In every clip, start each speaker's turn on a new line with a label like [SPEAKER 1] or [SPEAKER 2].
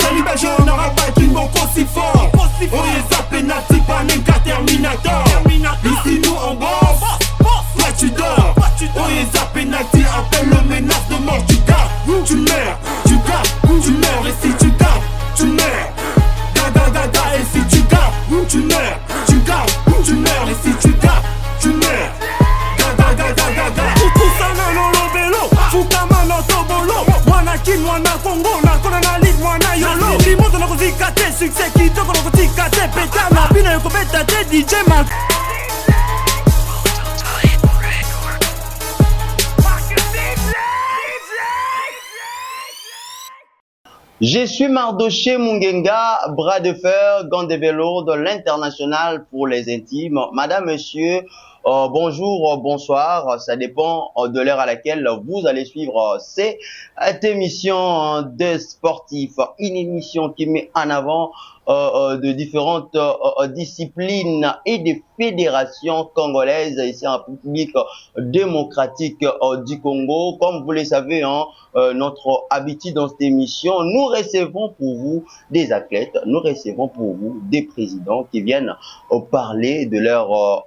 [SPEAKER 1] salut Belge, on n'aura pas de mon aussi fort. On les a pénalty, pas même qu'à Terminator. Ici nous on bosse, ouais tu dors. On les a pénalty, appelle le menace de mort. Tu gardes, tu meurs, tu gardes, tu meurs. Et si tu gardes, tu meurs. Gaga, et si tu gardes, tu meurs. Tu gardes, tu meurs. Et si tu gardes, tu meurs. Gaga. Kusana lolo belo, fukama no tobolo. Mwana kin, mwana Congo, na kona na lead, mwana yolo. Limoto na kuzika te, succès kitoko na kuzika te. Petana, bina yoko beta te, DJ Mac.
[SPEAKER 2] Je suis Mardoché Mungenga, bras de fer, gant de vélo de l'international pour les intimes. Madame, monsieur, bonjour, bonsoir, ça dépend de l'heure à laquelle vous allez suivre cette émission de sportifs. Une émission qui met en avant de différentes disciplines et des fédérations congolaises ici en République démocratique du Congo. Comme vous le savez, notre habitude dans cette émission, nous recevons pour vous des athlètes, nous recevons pour vous des présidents qui viennent parler de leur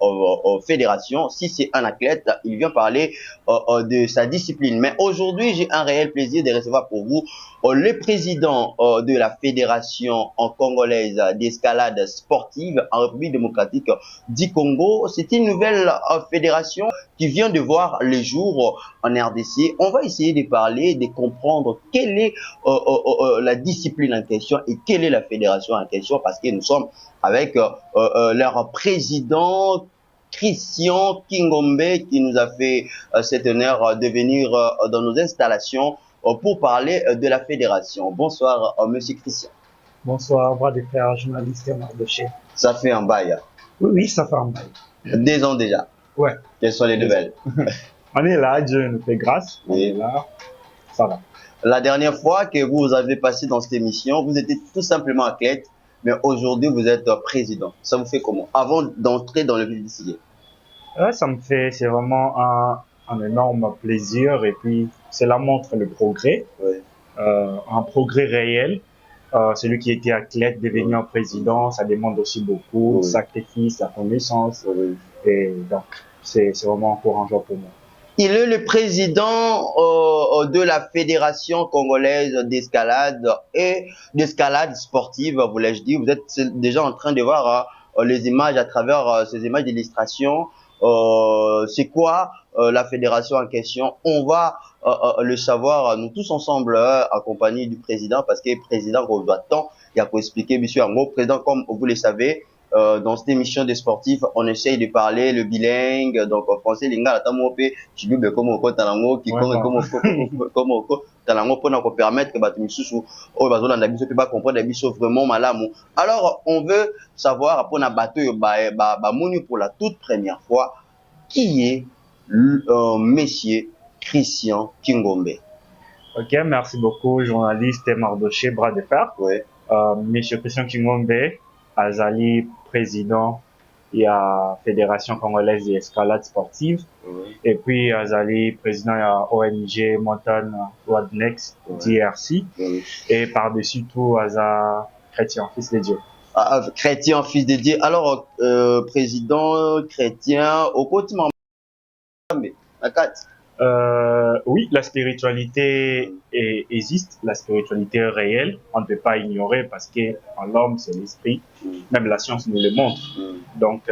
[SPEAKER 2] fédération. Si c'est un athlète, il vient parler de sa discipline. Mais aujourd'hui, j'ai un réel plaisir de recevoir pour vous le président de la fédération congolaise d'escalade sportive en République démocratique du Congo. C'est une nouvelle fédération qui vient de voir le jour en RDC. On va essayer de parler, de comprendre quelle est la discipline en question et quelle est la fédération en question, parce que nous sommes avec leur président Christian Kingombe qui nous a fait cet honneur de venir dans nos installations pour parler de la fédération. Bonsoir, monsieur Christian.
[SPEAKER 3] Bonsoir, bras de fer, journaliste Mardoché.
[SPEAKER 2] Ça fait un bail.
[SPEAKER 3] Oui, ça fait un bail.
[SPEAKER 2] 2 ans déjà.
[SPEAKER 3] Ouais.
[SPEAKER 2] Quelles sont les nouvelles?
[SPEAKER 3] On est là, Dieu nous fait grâce.
[SPEAKER 2] Oui.
[SPEAKER 3] On est là, ça va.
[SPEAKER 2] La dernière fois que vous avez passé dans cette émission, vous étiez tout simplement athlète, mais aujourd'hui vous êtes président. Ça vous fait comment? Avant d'entrer dans le vif du sujet.
[SPEAKER 3] Ça me fait, c'est vraiment un énorme plaisir, et puis cela montre le progrès,
[SPEAKER 2] Oui.
[SPEAKER 3] un progrès réel. Celui qui était athlète devenir président, ça demande aussi beaucoup de sacrifices, la connaissance, et donc c'est vraiment encourageant pour moi.
[SPEAKER 2] Il est le président de la Fédération congolaise d'escalade et d'escalade sportive, voulais-je dire. Vous êtes déjà en train de voir les images à travers ces images d'illustration. C'est quoi la fédération en question? On va le savoir nous tous ensemble en compagnie du président, parce que le président qu'on doit tant, il y a pour expliquer, monsieur Ango. Président, comme vous le savez, dans cette émission des sportifs, on essaye de parler le bilingue, donc français, lingala, tamope, chibube, comme au talango, qui comme au talango, pour nous permettre que batumisusu, oh, bazolanda biso, peut pas comprendre biso vraiment malamu. Alors, on veut savoir, pour na bateau, mounu pour la toute première fois, qui est monsieur Christian Kingombe.
[SPEAKER 3] Ok, merci beaucoup, journaliste Mardoché, bras de fer.
[SPEAKER 2] Oui.
[SPEAKER 3] Monsieur Christian Kingombe, Azali, président de la Fédération congolaise d'escalade sportive. Et puis Azali, président de la ONG Mountain Wadnex DRC. Et par-dessus tout, Aza chrétien, fils de Dieu.
[SPEAKER 2] Chrétien, fils de Dieu. Alors, président chrétien, au quotidien,
[SPEAKER 3] oui, la spiritualité existe, la spiritualité est réelle, on ne peut pas ignorer, parce que en l'homme c'est l'esprit, même la science nous le montre. Donc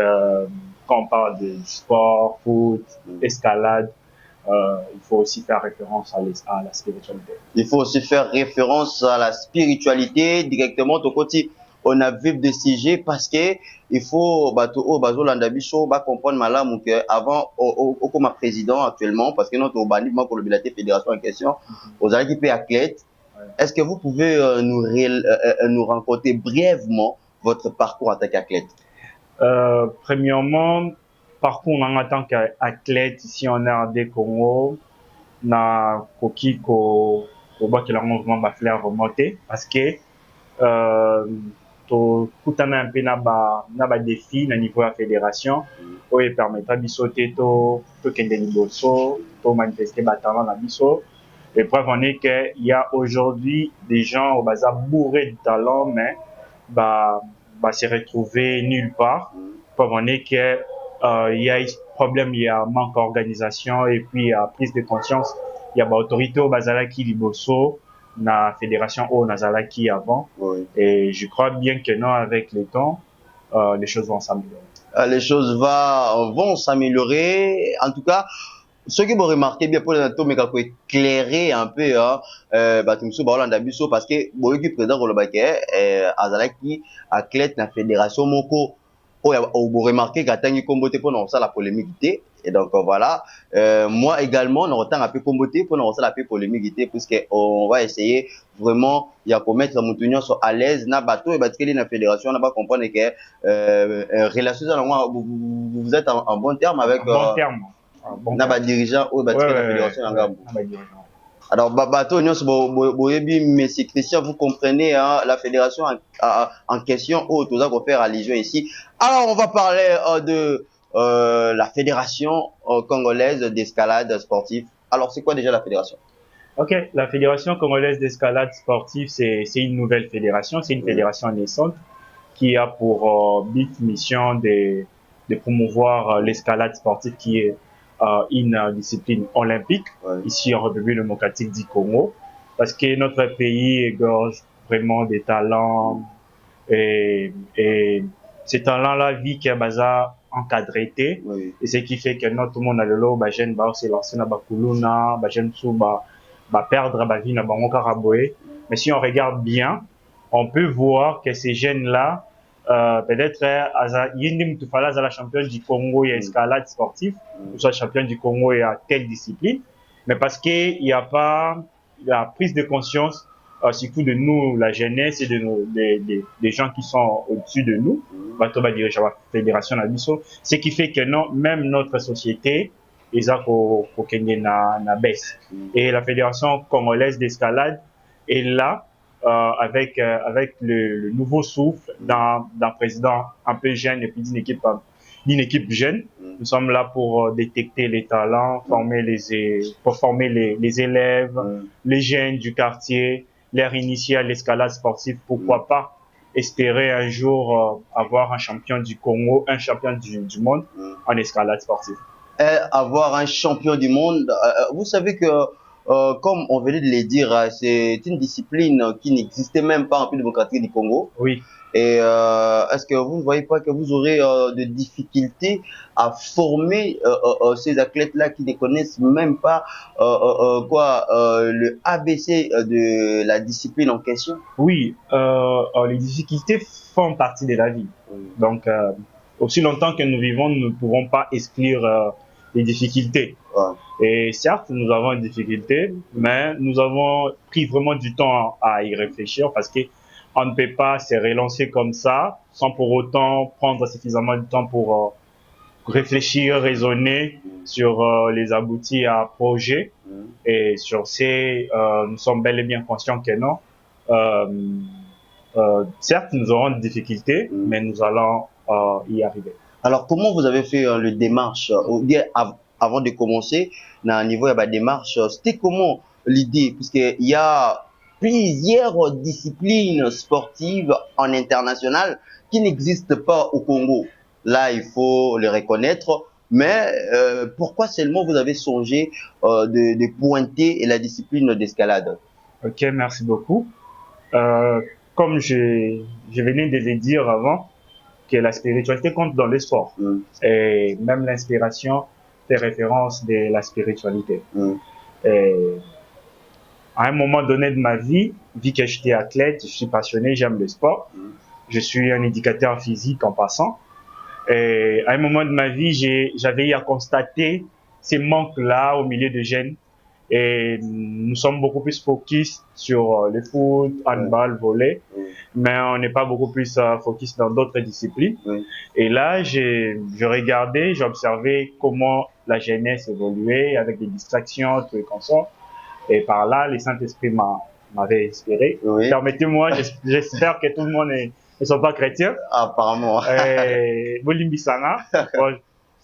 [SPEAKER 3] quand on parle de sport, foot, escalade, il faut aussi faire référence à la spiritualité. Il faut aussi faire référence à la spiritualité directement au côté. On a vu des sujets, parce que il faut comprendre malamu que avant comme président actuellement, parce que notre urbanisme pour le bilaté fédération en question, aux qui peut athlète. Est-ce que vous pouvez nous raconter brièvement votre parcours en tant qu'athlète? Premièrement, parcours en tant qu'athlète ici en RD Congo, na koki ko ba que la mouvement va faire remonter, parce que to kutana un peu na ba défi na niveau de la fédération oyo permettra biso te to kende liboso to manifester ba talent na biso Et preuve en est qu'il y a aujourd'hui des gens au bazar bourrés de talent, mais se retrouver nulle part. Preuve en est que il y a problème, il y a manque d'organisation et puis il y a prise de conscience. Il y a l'autorité au bazar qui liboso, la fédération au Nazala qui avant.
[SPEAKER 2] Oui.
[SPEAKER 3] Et je crois bien que non, avec le temps, les choses vont s'améliorer.
[SPEAKER 2] Les choses vont s'améliorer. En tout cas, ce que vous remarquez bien pour les atomes, mais éclairer un peu, hein, tu me souviens, parce que, bon, qui président Rolobake, Azalaki, athlète de la fédération Moko, vous remarquez qu'atteigne comboté pour nous, ça la polémique. Et donc, voilà, moi également, on entend un peu comboté pour nous, ça la polémique, puisqu'on va essayer vraiment, il y a pour mettre mon union à l'aise, na bateau, et parce que la fédération, on n'a pas comprendre que, relation, vous êtes en bon terme avec,
[SPEAKER 3] bon terme.
[SPEAKER 2] Bon, dirigeant ou la fédération alors bateau mais c'est Christian, vous comprenez, hein, la fédération en question où tout ça qu'on fait religion ici. Alors on va parler de la fédération congolaise d'escalade sportive. Alors c'est quoi déjà la fédération?
[SPEAKER 3] Ok, la fédération congolaise d'escalade sportive, c'est une nouvelle fédération, c'est une fédération naissante qui a pour but, mission de promouvoir l'escalade sportive qui est une discipline olympique, ici en République démocratique du Congo, parce que notre pays égorge vraiment des talents et ces talents-là vivent qu'un bazar encadré, et ce qui fait que notre monde a le lot, jeune se lancer dans bakuluna, jeune sou perdre ba vie na bango karaboé. Mais si on regarde bien, on peut voir que ces jeunes-là peut-être Yindim Toufala est la championne du Congo et escalade sportive, ou soit championne du Congo et à telle discipline, mais parce qu'il n'y a pas la prise de conscience, surtout de nous, la jeunesse et des gens qui sont au-dessus de nous, Batoba dirige la fédération Nabiso, ce qui fait que non, même notre société, ils ont na baisse. Et la fédération congolaise d'escalade est là, avec le nouveau souffle d'un président un peu jeune et puis d'une équipe jeune. Nous sommes là pour détecter les talents, pour former les élèves, les jeunes du quartier, leur initier à l'escalade sportive. Pourquoi pas espérer un jour avoir un champion du Congo, un champion du monde en escalade sportive.
[SPEAKER 2] Avoir un champion du monde, vous savez que comme on venait de le dire, c'est une discipline qui n'existait même pas en République démocratique du Congo.
[SPEAKER 3] Oui.
[SPEAKER 2] Et est-ce que vous ne voyez pas que vous aurez de difficultés à former ces athlètes-là qui ne connaissent même pas le ABC de la discipline en question?
[SPEAKER 3] Oui, les difficultés font partie de la vie. Donc, aussi longtemps que nous vivons, nous ne pourrons pas exclure les difficultés. Et certes, nous avons une difficulté, mais nous avons pris vraiment du temps à y réfléchir parce que on ne peut pas se relancer comme ça sans pour autant prendre suffisamment de temps pour réfléchir, raisonner sur les aboutis à projet. Et sur ces, nous sommes bel et bien conscients que non. Certes, nous aurons des difficultés, mais nous allons y arriver.
[SPEAKER 2] Alors, comment vous avez fait le démarche avant de commencer, dans le niveau de la démarche, c'était comment l'idée? Puisqu'il y a plusieurs disciplines sportives en international qui n'existent pas au Congo. Là, il faut le reconnaître. Mais pourquoi seulement vous avez songé de pointer la discipline d'escalade?
[SPEAKER 3] Ok, merci beaucoup. Comme je venais de le dire avant, que la spiritualité compte dans le sport. Et même l'inspiration fait référence de la spiritualité. Et à un moment donné de ma vie, vu que j'étais athlète, je suis passionné, j'aime le sport. Je suis un éducateur physique en passant. Et à un moment de ma vie, j'avais eu à constater ces manques-là au milieu de jeunes. Et nous sommes beaucoup plus focus sur le foot, handball, volley, mais on n'est pas beaucoup plus focus dans d'autres disciplines. Et là, je regardais, j'observais comment la jeunesse évoluait avec des distractions, tout et comme ça. Et par là, le Saint-Esprit m'avait inspiré. Permettez-moi, j'espère que tout le monde ne sont pas chrétiens.
[SPEAKER 2] Apparemment.
[SPEAKER 3] Bolimbisana.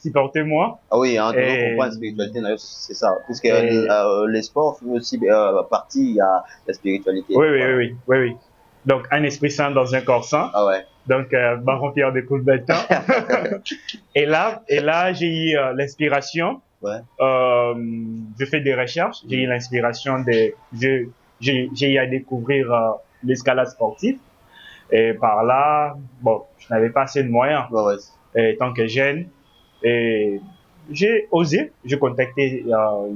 [SPEAKER 3] supportez-moi.
[SPEAKER 2] Ah oui, hein, tout le monde
[SPEAKER 3] Et-
[SPEAKER 2] comprend la spiritualité, d'ailleurs, c'est ça. Puisque
[SPEAKER 3] Et-
[SPEAKER 2] les sports font aussi partie, il y a la spiritualité.
[SPEAKER 3] Oui, oui,
[SPEAKER 2] Voilà.
[SPEAKER 3] oui, oui, oui, oui. Donc, un esprit saint dans un corps saint.
[SPEAKER 2] Ah ouais.
[SPEAKER 3] Donc, Baron Pierre de Coubertin. Et là, j'ai eu l'inspiration.
[SPEAKER 2] Ouais.
[SPEAKER 3] Je fais des recherches. J'ai eu l'inspiration j'ai eu à découvrir l'escalade sportive. Et par là, bon, je n'avais pas assez de moyens.
[SPEAKER 2] Ouais, ouais.
[SPEAKER 3] Et tant que jeune, et j'ai osé, j'ai contacté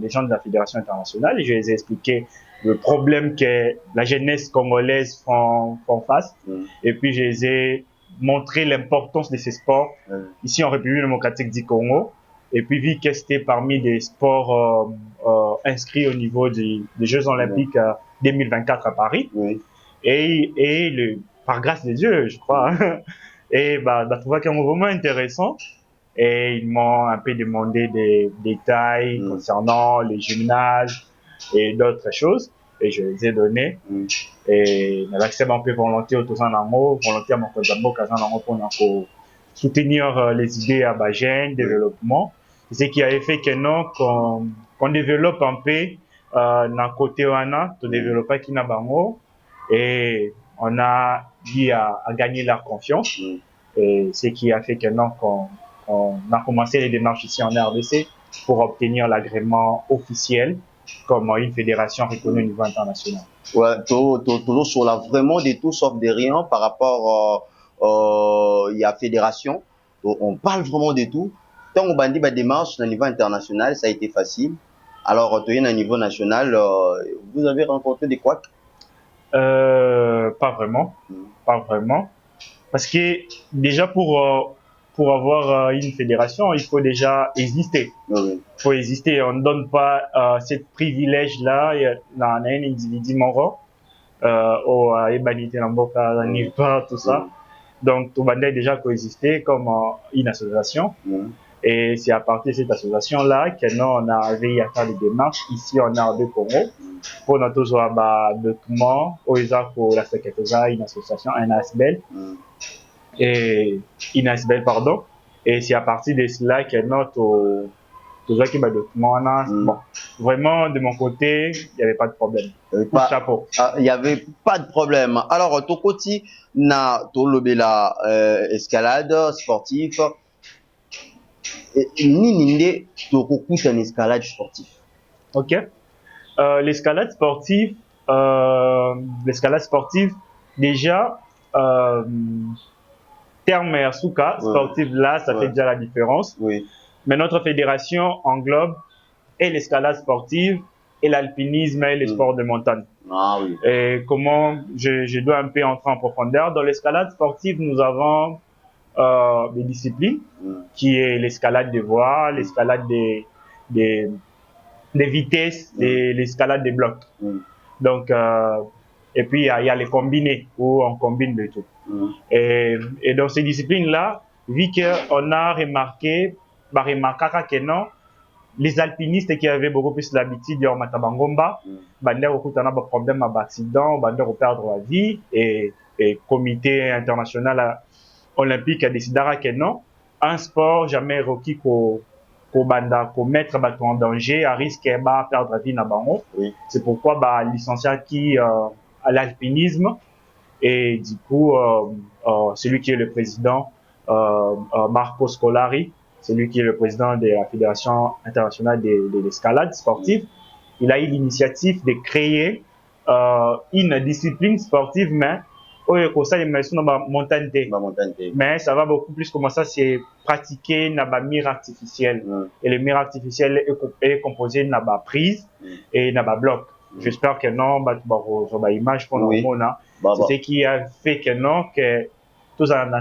[SPEAKER 3] les gens de la Fédération internationale et je les ai expliqué le problème que la jeunesse congolaise font face. Et puis je les ai montré l'importance de ces sports ici en République démocratique du Congo. Et puis vu que c'était parmi des sports inscrits au niveau des Jeux olympiques 2024 à Paris.
[SPEAKER 2] Oui.
[SPEAKER 3] Et par grâce de Dieu, je crois. Et trouvé qu'un mouvement intéressant. Et ils m'ont un peu demandé des détails concernant les gymnases et d'autres choses. Et je les ai donnés. Et j'accepte un peu volontiers autour d'un amour, volontiers à mon Kodambo, pour soutenir les idées à Bajen, développement. Ce qui avait fait que non, qu'on développe un peu dans côté Wana, de développer Kinabango. Et on a dit à gagner leur confiance. Et ce qui a fait que non, qu'on a commencé les démarches ici en RDC pour obtenir l'agrément officiel comme une fédération reconnue au niveau international.
[SPEAKER 2] Ouais, toujours sur la vraiment de tout sauf de rien par rapport il y a fédération. On parle vraiment de tout. Tant qu'on bandit la démarche au niveau international, ça a été facile. Alors, tu es à niveau national, vous avez rencontré des couacs?
[SPEAKER 3] Pas vraiment. Pas vraiment. Parce que déjà pour avoir une fédération, il faut déjà exister. Il faut exister. On ne donne pas ce privilège-là à un individu mort, au Ebanité Lamboka, Nilpa, tout ça. Donc, tout le monde déjà coexister comme une association. Et c'est à partir de cette association-là que nous, on a réussi à faire des démarches ici en RD Congo pour notre document, pour la secrétaire, une association, un ASBEL. Et une ASBEL, pardon. Et c'est à partir de cela que notre document, bon, vraiment, de mon côté, il n'y avait pas de problème. Chapeau.
[SPEAKER 2] Il n'y avait pas de problème. Alors, ton côté, na la escalade sportive. Ni en escalade sportive.
[SPEAKER 3] Ok. L'escalade sportive, déjà, terme Asuka, sportive là, ça fait déjà la différence.
[SPEAKER 2] Oui.
[SPEAKER 3] Mais notre fédération englobe et l'escalade sportive et l'alpinisme et les sports de montagne.
[SPEAKER 2] Ah oui.
[SPEAKER 3] Et comment je dois un peu entrer en profondeur. Dans l'escalade sportive, nous avons des disciplines qui est l'escalade des voies, l'escalade des vitesses, l'escalade des blocs. Donc, et puis il y a les combinés où on combine le tout. Et dans ces disciplines-là, vu qu'on a remarqué que non, les alpinistes qui avaient beaucoup plus l'habitude de Matabangomba, ils ont des problèmes d'accident, ils ont perdre la vie, et le comité international olympique a décidé que non, un sport jamais requis qu'on mettre en danger, à risque de perdre la vie dans le C'est pourquoi licencié qui à l'alpinisme, et du coup, celui qui est le président, Marco Scolari, celui qui est le président de la Fédération internationale de l'escalade sportive, il a eu l'initiative de créer une discipline sportive, mais mais ça va beaucoup plus comme ça, c'est pratiquer na mire artificielle. Et le mire artificiel est composé de prise et na bloc. J'espère que non, image pour nous, c'est ce qui a fait que non, que tous en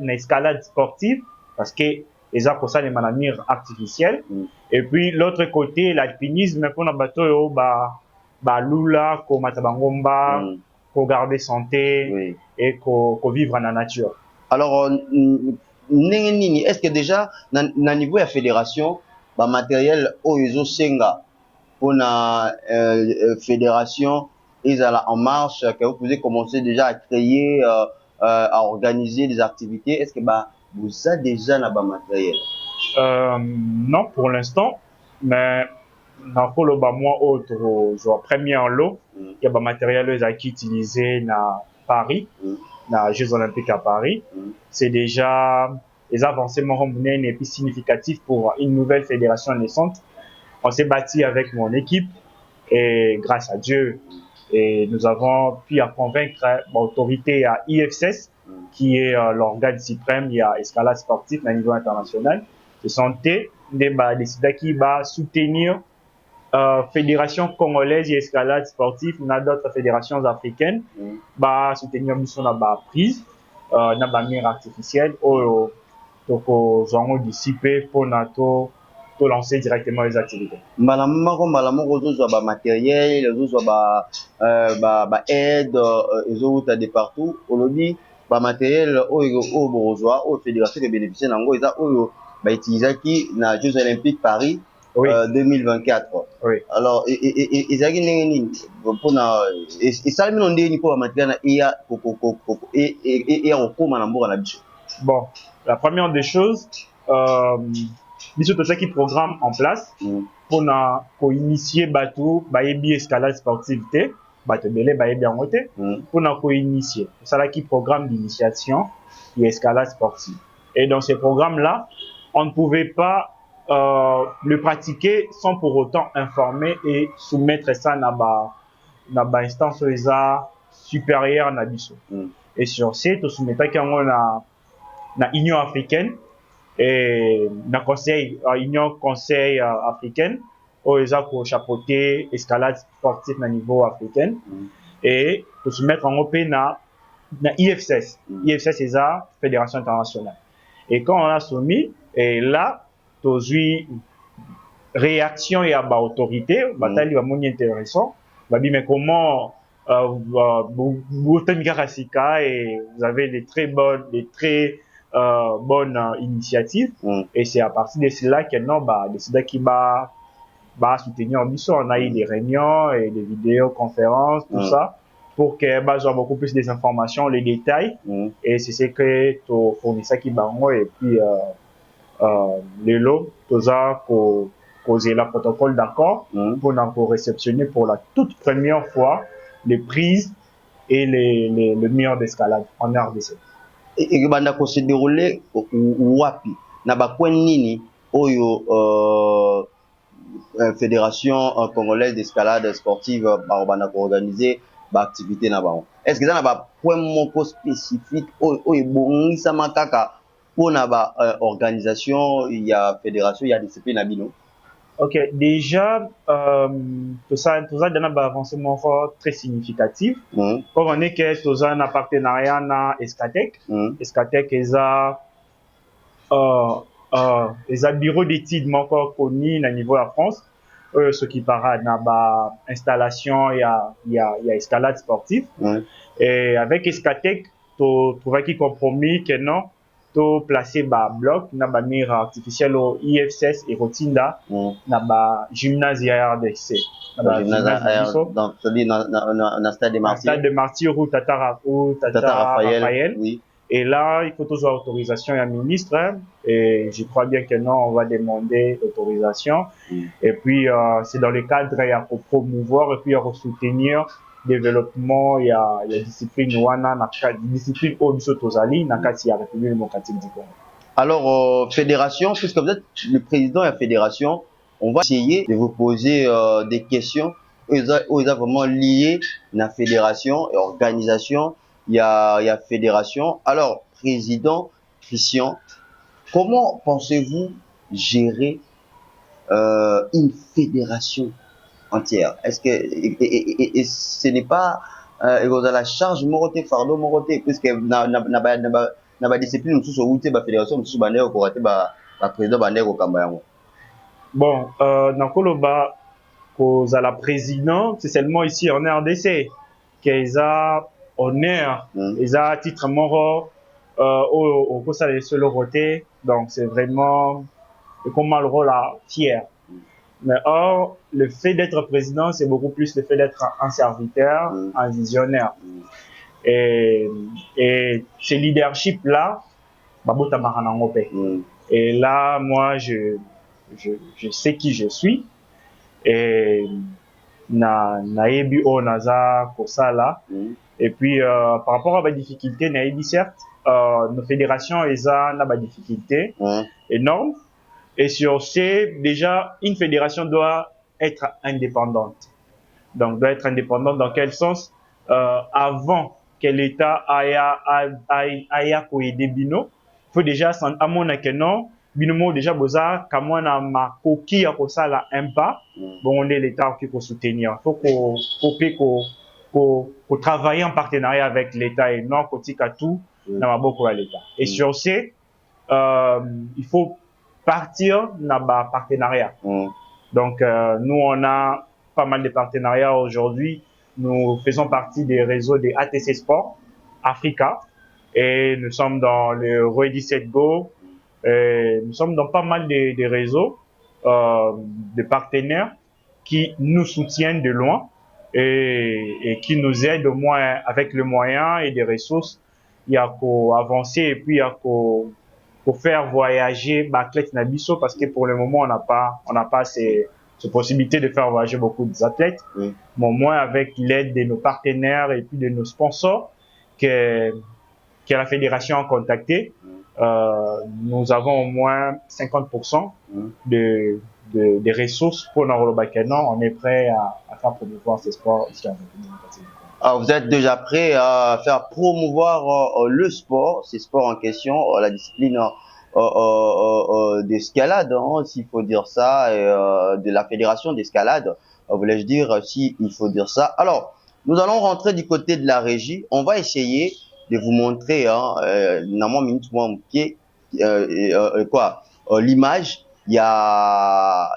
[SPEAKER 3] escalade sportive, parce que les arts pour ça les mire artificielle. Et puis l'autre côté, l'alpinisme pour nos bateaux, lula, comme Matabangomba, pour garder santé et pour vivre dans la nature.
[SPEAKER 2] Alors, est-ce que déjà, na niveau de la fédération, matériel Oezo Senga pour la fédération, ils sont en marche, que vous pouvez commencer déjà à créer, à organiser des activités. Est-ce que vous avez déjà le matériel?
[SPEAKER 3] Non, pour l'instant, mais dans le moi autre premier en lot, il y a des matériels qui utilisés dans Paris, dans les Jeux Olympiques à Paris. C'est déjà les avancées et puis significatifs pour une nouvelle fédération naissante. On s'est bâti avec mon équipe et grâce à Dieu, et nous avons pu convaincre l'autorité à IFSS, qui est l'organe suprême, il y a escalade sportive à niveau international. Ce sont des décideurs qui va soutenir fédération congolaise d'escalade sportive, il y a d'autres fédérations africaines, va soutenir mission na ba prise, na ba mire artificielle, donc ils ont dissipé pour NATO. Pour lancer directement les activités.
[SPEAKER 2] Malamoko ba matériel, les autres ba aide, les autres de partout. Aujourd'hui, ba matériel au bourgeois, au fédération qui bénéficie nango, ils ont utilisé qui na Jeux Olympiques Paris 2024.
[SPEAKER 3] Oui.
[SPEAKER 2] Alors, ils ont pour na et ça même on dit pour matériel na et on comment na mboka na biso.
[SPEAKER 3] Bon, la première des choses, biso to qui programme en place pour initier bateau bayebi escalade sportive te bateau belé bayebi en côté pour initier ça là qui programme d'initiation et escalade sportive. Et dans ces programmes là, on ne pouvait pas le pratiquer sans pour autant informer et soumettre ça na ba instance supérieure na biso. Et sur ce to soumettre kango na Union africaine et na conseil Union conseil africaine où ils ont pour chapeauter escalade sportive na niveau africain et pour se mettre en open na IFSS. IFSS c'est la fédération internationale. Et quand on a soumis et là toujours réaction et à ba autorité batali va moni intéressant va dire mais comment vous et vous avez des très bonnes initiatives et c'est à partir de cela que non décider qui va soutenir en mission. On a eu des réunions et des vidéoconférences tout ça pour que avoir beaucoup plus des informations les détails et c'est ce que tu fournis ça qui bango et puis les lots tout ça pour poser le protocole d'accord pour réceptionner pour la toute première fois les prises et le mur d'escalade en RDC.
[SPEAKER 2] Et banda ko se dérouler wapi na ba coin nini oyo fédération congolaise d'escalade sportive banda ko organiser ba activité na ba. Est-ce que ça na ba point moko spécifique oyo bongisa makaka pona ba organisation il y a fédération il y a discipline na bino?
[SPEAKER 3] Ok, déjà, tout ça donne un avancement très significatif. Comme on est que tout ça un partenariat na Escatec. Escatec ils a bureau d'études encore connu à niveau de la France. Ce qui parade na ba installation il y a escalade sportive. Et avec Escatec, tu trouves qui compromis que non. To placer ba bloc na ba mire artificielle au IFSS et Rotinda na ba gymnase RDC
[SPEAKER 2] na ba gymnase donc c'est dit na stade de
[SPEAKER 3] Martyr ou Tata Raphaël. Oui. Et là il faut toujours autorisation à ministre et je crois bien que non on va demander l'autorisation et puis c'est dans le cadre il y a pour promouvoir et puis à soutenir développement il y a discipline wana na discipline au biso tozali na kati ya République démocratique du Congo.
[SPEAKER 2] Alors fédération puisque vous êtes le président de la fédération, on va essayer de vous poser des questions ils ont vraiment lié la fédération et organisation il y a fédération. Alors président Christian, comment pensez-vous gérer une fédération entière? Est-ce que et ce n'est pas la charge moroté fardeau moroté puisque na ba discipline mususu outé ba fédération mususu bande ko raté ba président bande ko kamba yango?
[SPEAKER 3] Bon na koloba ko za la président c'est seulement ici en RDC qu'ils a honneur ils a titre moro au kosa les solo roté donc c'est vraiment comment le rôle à fier. Mais or, le fait d'être président, c'est beaucoup plus le fait d'être un serviteur, un visionnaire. Et ce leadership-là, Et là, moi, je sais qui je suis. Et naebi o naza kosala. Et puis, par rapport à ma difficulté, naebi certes, nos fédérations, elles ont des difficultés énormes. Et sur ce, déjà, une fédération doit être indépendante. Donc, doit être indépendante dans quel sens? Avant que l'État aya koyede bino, il faut déjà, à mon avis, binomo déjà boza, kamwana ma koki ya kosala un pas, bon, on est l'État qui peut soutenir. Il faut travailler en partenariat avec l'État et non kotika tout, na maboko ya l'État. Et sur ce, il faut partir dans le partenariat. Donc, nous, on a pas mal de partenariats aujourd'hui. Nous faisons partie des réseaux des ATC Sport Africa et nous sommes dans le Ready Set Go. Nous sommes dans pas mal de réseaux de partenaires qui nous soutiennent de loin et qui nous aident au moins avec le moyen et des ressources. Il y a qu'à avancer et puis il y a qu'à faire voyager l'athlète Nabiso parce que pour le moment on n'a pas ces possibilités de faire voyager beaucoup d'athlètes. Mais au moins avec l'aide de nos partenaires et puis de nos sponsors que la fédération a contacté, nous avons au moins 50% des ressources pour Narolo-Bakeno. On est prêt à faire promouvoir ces sports ici en République.
[SPEAKER 2] Alors, vous êtes déjà prêt à faire promouvoir le sport, ces sports en question, la discipline d'escalade, hein, s'il faut dire ça, et, de la fédération d'escalade, voulais-je dire, s'il faut dire ça. Alors, nous allons rentrer du côté de la régie. On va essayer de vous montrer, l'image. Il y a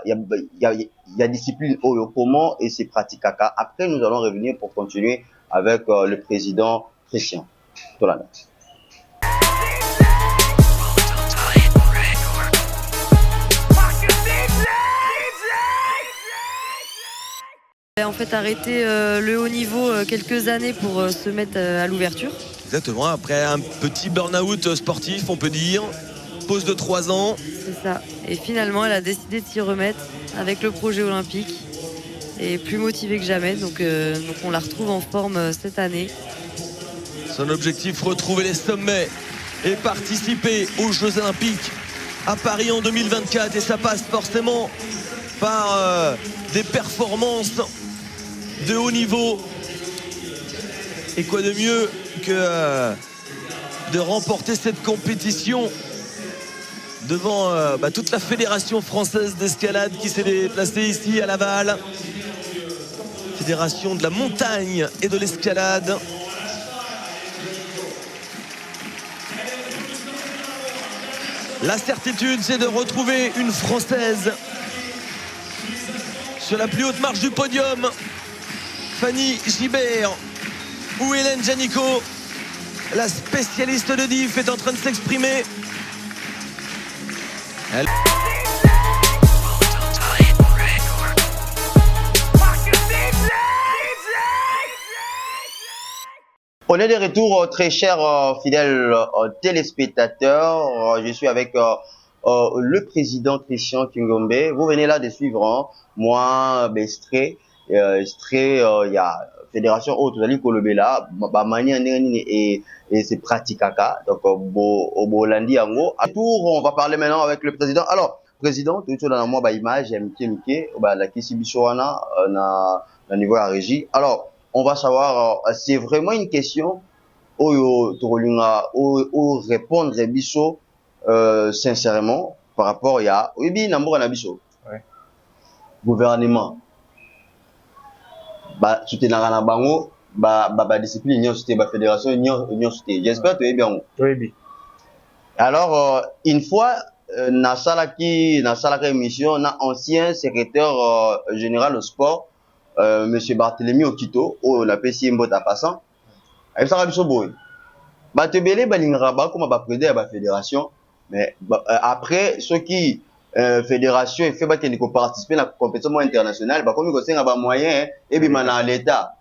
[SPEAKER 2] discipline comment et c'est pratique. Après, nous allons revenir pour continuer avec le président Christian Tolana.
[SPEAKER 4] En fait, arrêté le haut niveau quelques années pour se mettre à l'ouverture.
[SPEAKER 5] Exactement, après un petit burn-out sportif, on peut dire, pause de 3 ans.
[SPEAKER 4] C'est ça, et finalement elle a décidé de s'y remettre avec le projet olympique et plus motivée que jamais, donc on la retrouve en forme cette année.
[SPEAKER 5] Son objectif, retrouver les sommets et participer aux Jeux Olympiques à Paris en 2024, et ça passe forcément par des performances de haut niveau. Et quoi de mieux que de remporter cette compétition devant toute la fédération française d'escalade qui s'est déplacée ici à Laval. Fédération de la montagne et de l'escalade. La certitude, c'est de retrouver une Française sur la plus haute marche du podium. Fanny Gibert ou Hélène Janico, la spécialiste de DIF, est en train de s'exprimer. Elle...
[SPEAKER 2] On est de retour, très chers fidèles téléspectateurs. Je suis avec le président Christian Kingombe. Vous venez là de suivre, hein, moi, Bestré. Il y a fédération haute, vous allez kolobela, et c'est pratique. Donc, au Bolandi, en gros. À tour, on va parler maintenant avec le président. Alors, président, tout dans la moi, image, la Kisibisoana, na niveau à régie. Alors, on va savoir, c'est vraiment une question où répondre biso sincèrement par rapport à oui nambo na biso gouvernement soutenir na bango discipline union c'était fédération union c'était j'espère tu es bien
[SPEAKER 3] oui.
[SPEAKER 2] Alors une fois na salaki émission na ancien secrétaire général au sport monsieur Barthélemy Okito on appelle si mbota passant avec ça biso boy batebele balingara ba comme ba président ba fédération mais après ceux qui fédération fait ba qui participer à la compétition internationale ba comme ko senga ba moyen et bi mana l'état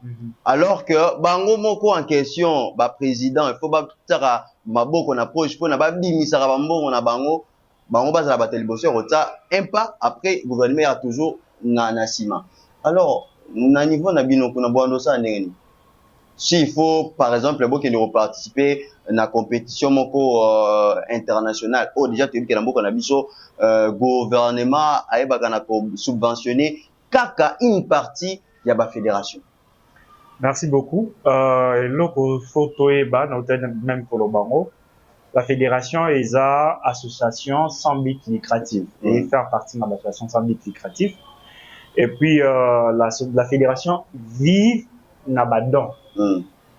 [SPEAKER 2] alors que bango moko en question ba président il faut ba tsara maboko na proche pour na ba bimisa ba mbongo na bango on base la bataille bosseur un pas après gouvernement a toujours na ciment. Alors na niveau na bino kuna bondo ça ndengeni. S'il faut par exemple beaucoup qui participer na compétition moko internationale, déjà tu que na moko na biso gouvernement ayebaka na subventionner kaka une partie ya ba fédération.
[SPEAKER 3] Merci beaucoup. Loko photo eba na même pour le bango. La fédération est une association sans but lucratif et faire partie de l'association sans but lucratif. Et puis la fédération vit nabadon.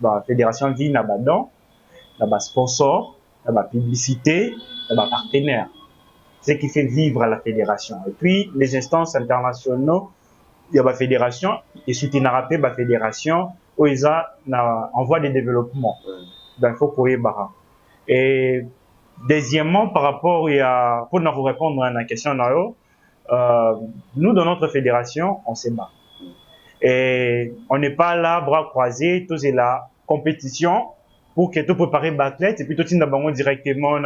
[SPEAKER 3] La fédération vit nabadon, naba sponsor, naba publicité, naba partenaire. Ce qui fait vivre la fédération. Et puis les instances internationaux, il y a la fédération et soutenir la fédération où ils envoient des développements. Donc il faut pour y barrer. Et deuxièmement, par rapport à, pour nous répondre à la question, nous, dans notre fédération, on se bat. Et on n'est pas là, bras croisés, tout c'est la compétition pour que tout préparer l'athlète et puis tout est directement,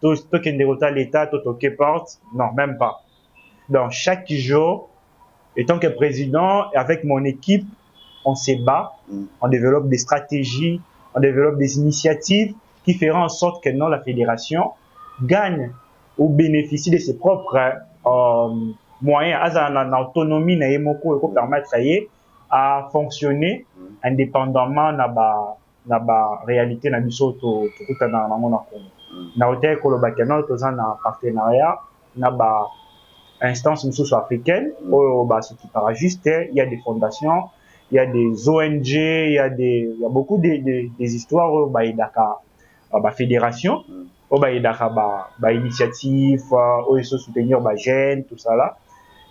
[SPEAKER 3] tout qui est l'État, tout qui porte. Non, même pas. Donc, chaque jour, étant que président, avec mon équipe, on se bat, on développe des stratégies, on développe des initiatives qui feront en sorte que non, la fédération gagne ou bénéficie de ses propres moyens, en autonomie, et permettre à fonctionner indépendamment de la réalité de la partenariat, instances africaines, qui parajustent, il y a des fondations, il y a des ONG, il y a beaucoup des histoires au fédération, au initiative, au soutenir jeunes, tout ça là.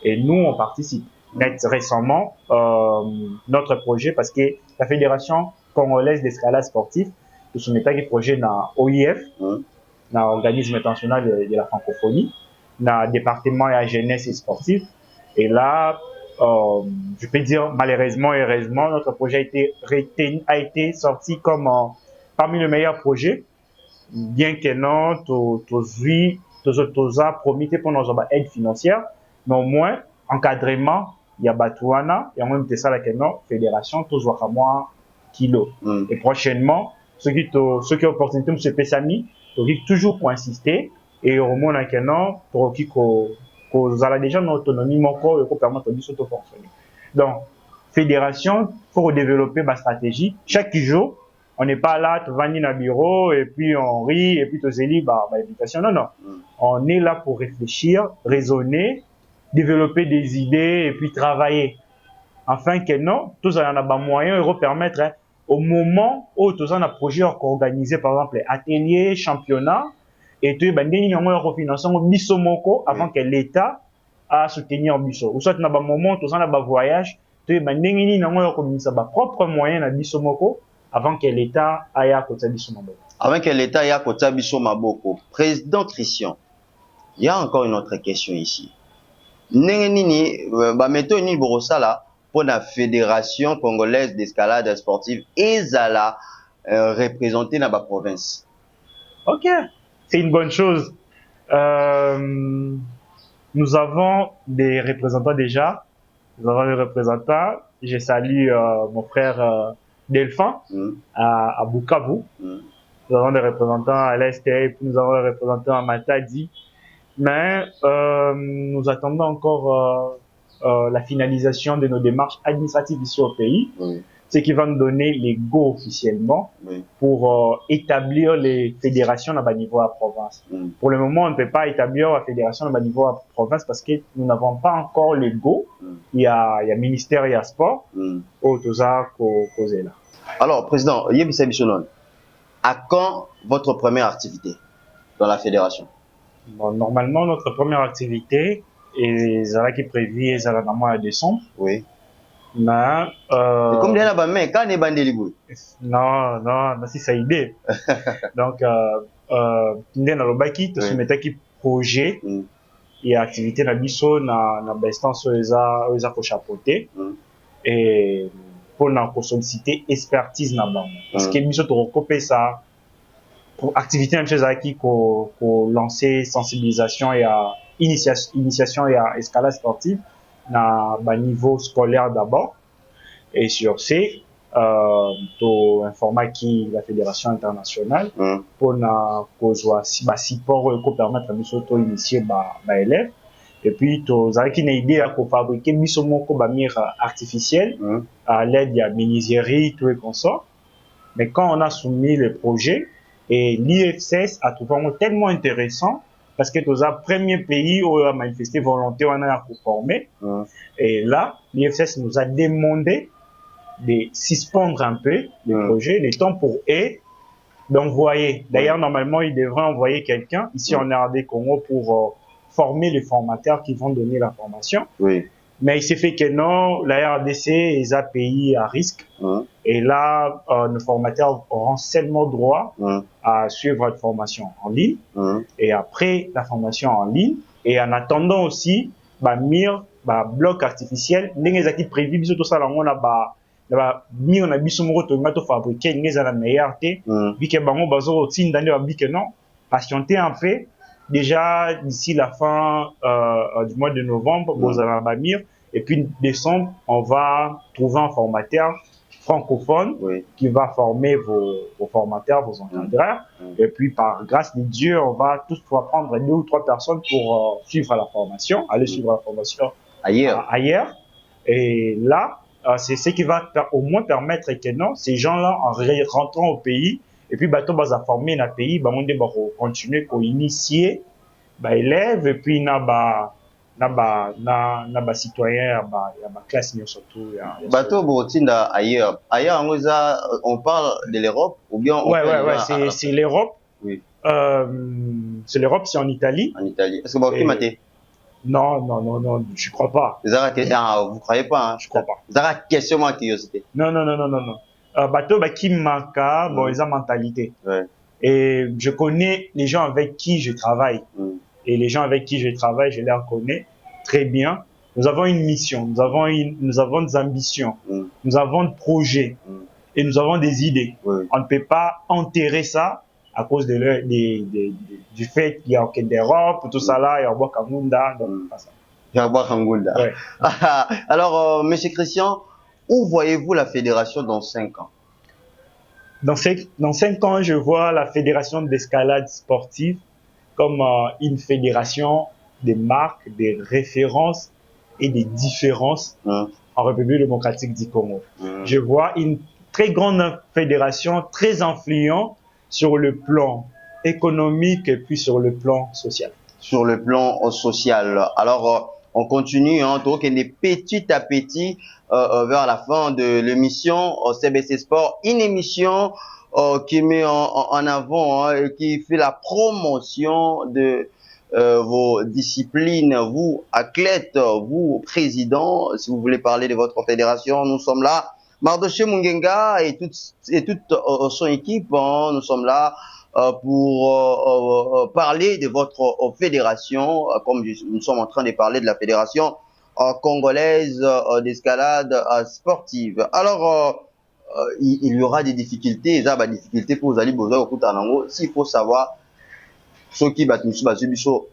[SPEAKER 3] Et nous, on participe. Récemment, notre projet, parce que la Fédération congolaise d'escalade sportive, tout son état qui projet dans OIF, dans l'organisme international de la francophonie, dans le département de la jeunesse et sportive. Et là, je peux dire malheureusement et heureusement, notre projet a été sorti comme parmi les meilleurs projets, bien que non, tous a promis pour nos aide financière, mais au moins, encadrement, il y a Batouana, et en même temps, ça, la fédération, tous à moi, kilo. Et prochainement, ceux qui ont opportunité, M. Pessami, toujours pour insister, et au moins, pour qui vous avez déjà une autonomie, mon corps, et pour permettre de s'auto-fonctionner. Donc, fédération, pour développer ma stratégie, chaque jour, on n'est pas là, tu vas dans le bureau, et puis on rit, et puis tu as dit, invitation. Non, non. On est là pour réfléchir, raisonner, développer des idées, et puis travailler. Afin que non, tous en a moyen de permettre, au moment où tous en a projet organisé, par exemple, ateliers, championnats, et tu as des refinancement bisomoko avant que l'État a soutenir biso. Ou soit, dans un moment, tous en a voyage, tu as des propre moyen à bisomoko, avant que l'État aille à côté de son maboko.
[SPEAKER 2] Avant que l'État aille à côté de son maboko. Président Christian, il y a encore une autre question ici. Mettons une borosala pour la Fédération congolaise d'escalade sportive et Zala représenter dans la province.
[SPEAKER 3] Ok, c'est une bonne chose. Nous avons des représentants déjà. Nous avons des représentants. Je salue mon frère Delphin à Bukavu. Nous avons des représentants à l'Est et puis nous avons des représentants à Matadi. Mais nous attendons encore la finalisation de nos démarches administratives ici au pays, ce qui va nous donner les go officiellement pour établir les fédérations à bas niveau à province. Pour le moment, on ne peut pas établir la fédération à bas niveau à province parce que nous n'avons pas encore les go. Il y a ministère, il y a sport, au Toza causé là.
[SPEAKER 2] Alors, président, Yebisa Bissonon, à quand votre première activité dans la fédération?
[SPEAKER 3] Bon, normalement, notre première activité est qui est prévue dans le mois de décembre.
[SPEAKER 2] Oui.
[SPEAKER 3] Mais,
[SPEAKER 2] comme bien là-bas, mais quand on est bandé les bouilles?
[SPEAKER 3] Non, c'est ça idée. Donc, nous avons baki, nous mettons qui projet et activité na biso na instance les a chapeauté et pour nous solliciter expertise na bas. Parce que biso to recopier ça pour activité même chose qui pour lancer sensibilisation et à initiation et à escalade sportive na niveau scolaire d'abord et sur ce to informa qui la fédération internationale pour na kozwa support ko permettre biso to initier ba élèves et puis to zaki na idée à ko fabriquer biso moko ba mire artificielle à l'aide de menuiserie tout et consort. Mais quand on a soumis le projet et l'IFCS a trouvé tellement intéressant parce que c'est le premier pays où on a manifesté volonté, on a formé. Et là, l'IFCS nous a demandé de suspendre un peu le projet, le temps pour eux d'envoyer. D'ailleurs, normalement, ils devraient envoyer quelqu'un ici en RD Congo pour former les formateurs qui vont donner la formation. Mais il s'est fait que non, la RDC est un pays à risque. Et là, nos formateurs auront seulement droit à suivre la formation en ligne. Et après la formation en ligne, et en attendant aussi, MIR, bloc artificiel, nous avons prévu, tout ça, on a mis on a biso moko to ngato fabriquer ngeza la meilleure té bike bango bazo tindani ba bike non patienter un peu déjà d'ici la fin du mois de novembre bozala ba MIR et puis décembre on va trouver un formateur francophone qui va former vos formateurs, vos encadreurs et puis par grâce de Dieu on va tous pouvoir prendre 2 ou 3 personnes pour suivre la formation, aller suivre la formation ailleurs et là c'est ce qui va au moins permettre que non, ces gens-là, en rentrant au pays, et puis bateau va former dans le pays, on va continuer à initier les élèves, et puis na citoyens, la classe surtout.
[SPEAKER 2] Bateau Botinda ailleurs. Ailleurs, on parle de l'Europe ou bien
[SPEAKER 3] ouais, c'est l'Europe. C'est l'Europe, c'est en Italie.
[SPEAKER 2] En Italie. Est-ce que vous avez
[SPEAKER 3] non, je crois pas.
[SPEAKER 2] Vous croyez pas, hein?
[SPEAKER 3] Je crois pas.
[SPEAKER 2] Vous avez question de curiosité.
[SPEAKER 3] Non. Bateau, qui manque, bon, ils ont mentalité. Et je connais les gens avec qui je travaille. Et les gens avec qui je travaille, je les connais très bien. Nous avons une mission, nous avons des ambitions, nous avons des projets et nous avons des idées. On ne peut pas enterrer ça à cause du fait qu'il y a aucune d'Europe, tout ça là, il y a un Kamunda, donc pas ça.
[SPEAKER 2] Il y a un Kamunda. Alors, Monsieur Christian, où voyez-vous la fédération dans 5 ans?
[SPEAKER 3] Dans 5 ans, je vois la fédération d'escalade sportive comme une fédération des marques, des références et des différences en République démocratique du Congo. Je vois une très grande fédération, très influente sur le plan économique et puis sur le plan social.
[SPEAKER 2] Sur le plan social. Alors, on continue, donc on est petit à petit vers la fin de l'émission CBC Sport, une émission qui met en avant et qui fait la promotion de vos disciplines, vous athlètes, vous présidents, si vous voulez parler de votre fédération, nous sommes là. Mardoche Mungenga et toute son équipe, nous sommes là pour parler de votre fédération, comme nous sommes en train de parler de la fédération congolaise d'escalade sportive. Alors, il y aura des difficultés, il y a des difficultés pour vous aller au s'il faut savoir ce qui va nous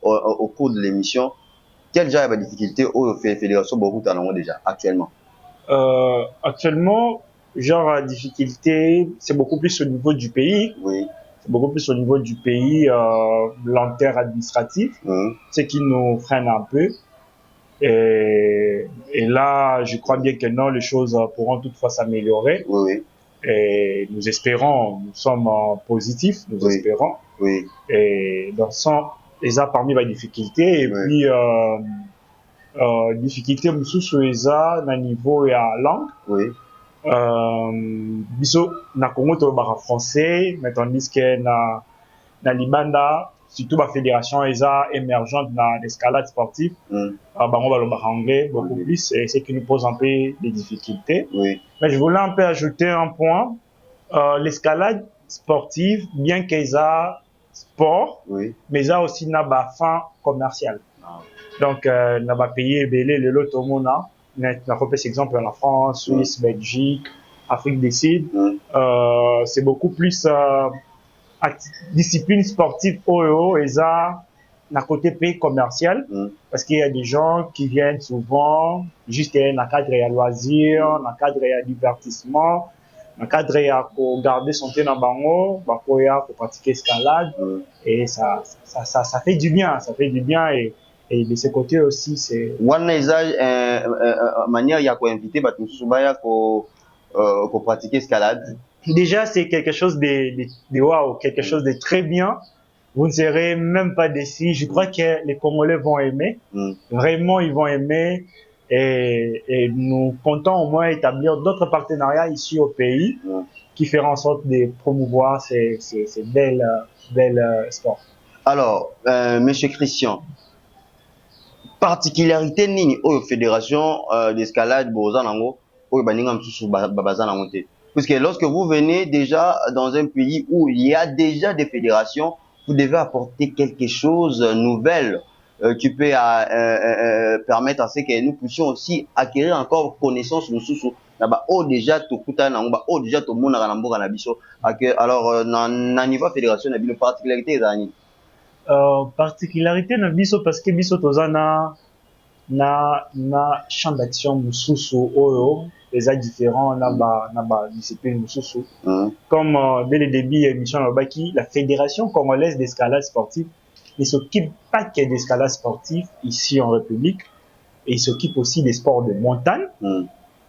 [SPEAKER 2] au cours de l'émission, quel genre de difficultés aux fédérations déjà actuellement?
[SPEAKER 3] Actuellement, genre difficulté, c'est beaucoup plus au niveau du pays. C'est beaucoup plus au niveau du pays, lenteur administrative, ce qui nous freine un peu. Et là, je crois bien que non, les choses pourront toutefois s'améliorer. Et nous espérons, nous sommes positifs, nous espérons. Et dans ça, parmi les difficultés, et puis difficulté mususu eza na niveau ya langue. Biso na Congo to ba français, mais tandis que na Libanda, surtout la fédération eza émergente dans l'escalade sportive, bango ba anglais beaucoup plus, et c'est qui nous pose un peu des difficultés. Mais je voulais un peu ajouter un point, l'escalade sportive, bien qu'elle a sport, mais ça aussi n'a pas fin commercial. Donc, n'a pas payé belé le lot au monde. On a fait cet exemple en France, Suisse, Belgique, Afrique du Sud. C'est beaucoup plus discipline sportive OEO et ça d'un côté pays commercial parce qu'il y a des gens qui viennent souvent juste dans le cadre de loisirs, dans le cadre de divertissement, dans le cadre de garder son pied dans le bango, pour pratiquer escalade et ça fait du bien, et de ce côté aussi c'est
[SPEAKER 2] manière il y a quoi inviter pour pratiquer escalade.
[SPEAKER 3] Déjà c'est quelque chose de wow, quelque chose de très bien. Vous ne serez même pas déçus. Je crois que les Congolais vont aimer. Vraiment, ils vont aimer. Et nous comptons au moins établir d'autres partenariats ici au pays qui feront en sorte de promouvoir ces belles sports.
[SPEAKER 2] Alors, Monsieur Christian, particularité nini aux fédération d'escalade Bozanango ou Baningam Susu Babazanangote. Parce que lorsque vous venez déjà dans un pays où il y a déjà des fédérations, vous devez apporter quelque chose de nouvel qui peut permettre à ce que nous puissions aussi acquérir encore connaissance nous sous là-bas oh déjà tout kuta na ngba oh déjà tout monde na mboka na biso alors na niveau fédération na bino particularité ezani
[SPEAKER 3] particularité na biso parce que biso tozana na champ d'action mususu oyo les différents na ba discipline mususu comme dès le début émission Lobaki la fédération congolaise d'escalade sportive ne s'occupe pas que d'escalade sportive ici en République et il s'occupe aussi des sports de montagne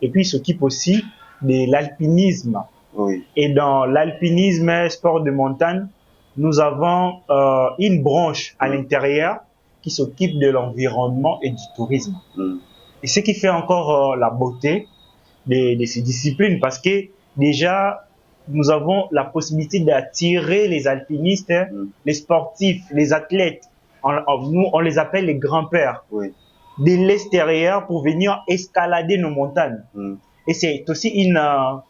[SPEAKER 3] et puis il s'occupe aussi de l'alpinisme et dans l'alpinisme sport de montagne nous avons une branche à l'intérieur qui s'occupe de l'environnement et du tourisme. Et ce qui fait encore la beauté de ces disciplines, parce que déjà, nous avons la possibilité d'attirer les alpinistes, les sportifs, les athlètes, nous on les appelle les grands-pères, de l'extérieur pour venir escalader nos montagnes. Et c'est aussi une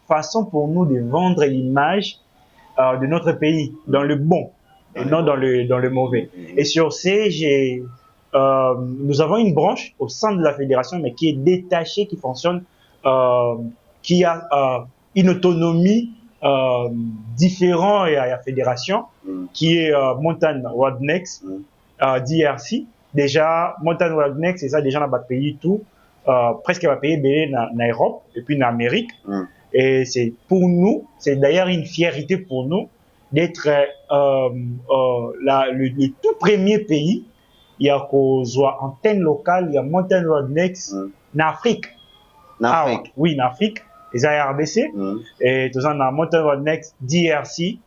[SPEAKER 3] façon pour nous de vendre l'image de notre pays, dans le bon, et non dans le mauvais. Et sur ces, nous avons une branche au sein de la fédération, mais qui est détachée, qui fonctionne, qui a une autonomie différente à la fédération, qui est Mountain World Next, DRC. Déjà, Mountain World Next, c'est ça, déjà dans le pays tout, presque va payer en Europe et puis en Amérique. Et c'est pour nous, c'est d'ailleurs une fierté pour nous d'être le tout premier pays. Il y a une antenne locale, il y a Mountain Road Next en Afrique. Oui, en Afrique, les RDC. Et tout ça, dans Mountain Road Next DRC,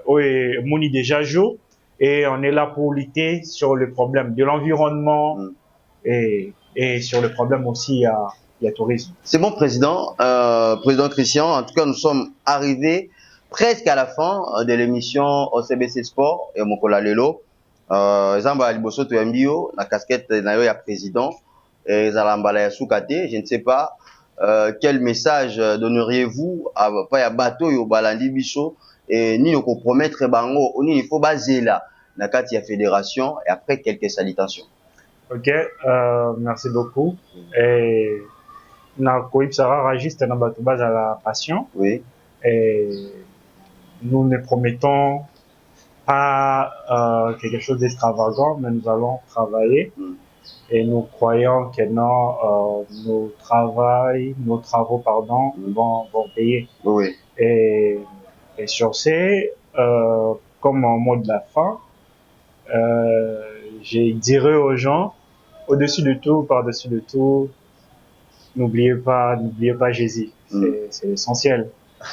[SPEAKER 3] où est Mouni déjà joue. Et on est là pour lutter sur le problème de l'environnement et sur le problème aussi le tourisme.
[SPEAKER 2] C'est bon, Président. Président Christian, en tout cas, nous sommes arrivés presque à la fin de l'émission OCBC Sport et mon collègue Lelo. Zamba Liboso Toyambio, la casquette de président, et Zalambala Yasukate. Je ne sais pas quel message donneriez-vous à bateau et au Balandi Bicho et ni au compromettre Bango, ni il faut baser là, la Katia Fédération et après quelques salutations.
[SPEAKER 3] Ok, merci beaucoup. Et na Koip Sarah juste na batubaz à la passion.
[SPEAKER 2] Oui.
[SPEAKER 3] Et nous ne promettons pas quelque chose d'extravagant, mais nous allons travailler. Et nous croyons que nos travaux vont payer.
[SPEAKER 2] Oui.
[SPEAKER 3] Et sur ces, comme en mot de la fin, je dirais aux gens, au-dessus de tout, par-dessus de tout, n'oubliez pas Jésus. C'est essentiel.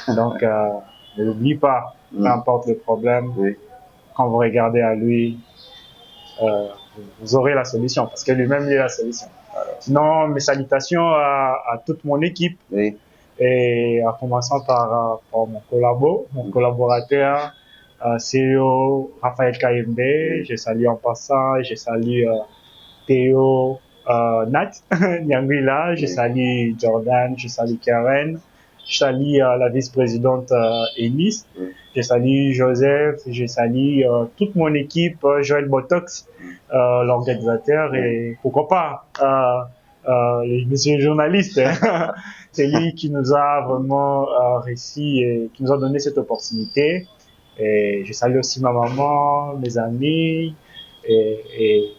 [SPEAKER 3] Donc, ne l'oubliez pas, peu importe le problème. Quand vous regardez à lui, vous aurez la solution, parce que lui-même il est la solution. Sinon, mes salutations à toute mon équipe, et en commençant par mon collaborateur, CEO Raphaël Kayembe, je salue en passant, je salue Théo, Nat, Nyangwila, je salue Jordan, je salue Karen, je salue la vice-présidente Enis, je salue Joseph, je salue toute mon équipe, Joël Botox, l'organisateur, et pourquoi pas monsieur le journaliste, c'est lui qui nous a vraiment réussi et qui nous a donné cette opportunité. Et je salue aussi ma maman, mes amis et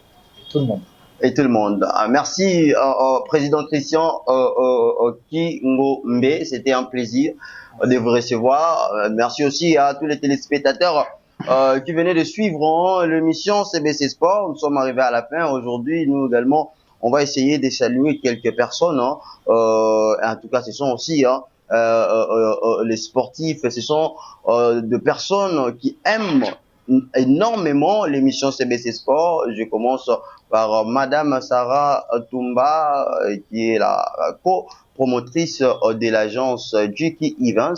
[SPEAKER 3] tout le monde.
[SPEAKER 2] Et tout le monde. Merci, Président Christian Kingombe. C'était un plaisir de vous recevoir. Merci aussi à tous les téléspectateurs qui venaient de suivre l'émission CBC Sport. Nous sommes arrivés à la fin. Aujourd'hui, nous également, on va essayer de saluer quelques personnes. En tout cas, ce sont aussi les sportifs. Ce sont des personnes qui aiment énormément l'émission CBC Sport. Je commence par Madame Sarah Tumba, qui est la co-promotrice de l'agence Juki Evans,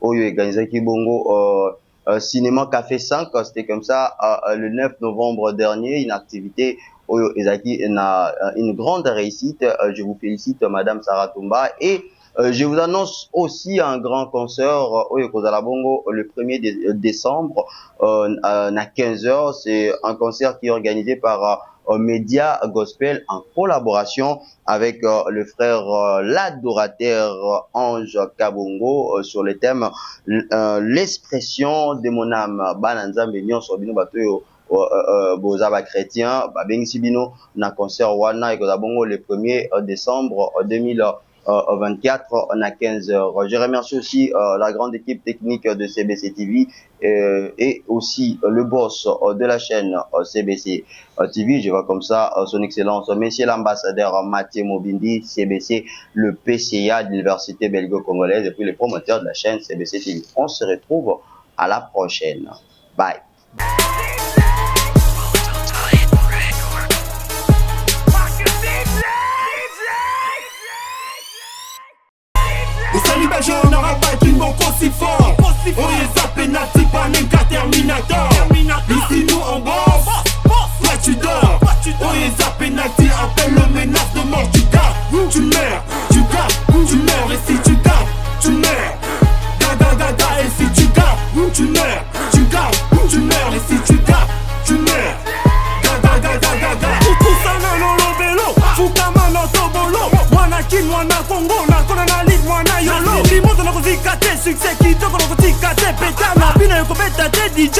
[SPEAKER 2] Oyo Ganzaki Bongo Cinéma Café 5. C'était comme ça le 9 novembre dernier, une activité Oyo Ezaki, une grande réussite. Je vous félicite, Madame Sarah Tumba. Et je vous annonce aussi un grand concert Oyo Kozala Bongo le 1er décembre à 15h. C'est un concert qui est organisé par Média Gospel en collaboration avec le frère l'adorateur Ange Kabongo sur le thème l'expression de mon âme. Bananza Benyon Sobino Batoyo Bozaba chrétien, Bengisi Bino na concert Wana et Kozabongo le 1er décembre 2024 à 15h. Je remercie aussi la grande équipe technique de CBC TV et aussi le boss de la chaîne CBC TV. Je vois comme ça son excellence, monsieur l'ambassadeur Mathieu Mobindi, CBC, le PCA de l'université belgo-congolaise et puis les promoteurs de la chaîne CBC TV. On se retrouve à la prochaine. Bye.
[SPEAKER 1] On n'aura pas d'une bon aussi fort. On est zappé nati par Nenka Terminator. Ici nous on bosse, toi tu dors. On est zappé nati, appelle le menace de mort. Tu gardes, tu meurs, tu gardes, tu meurs. Et si tu gardes, tu meurs. Gaga, et si tu gardes, tu meurs. Tu gardes, tu meurs. Et si tu gardes, tu meurs. Gaga. Ukusana no lobelo, fukama no tobolo. Wana kin, wana Congo, na kona na lig, wana yolo. Limoto na kuzika te, succès kitoko na kutika te. Petana, bina yoko beta te, DJ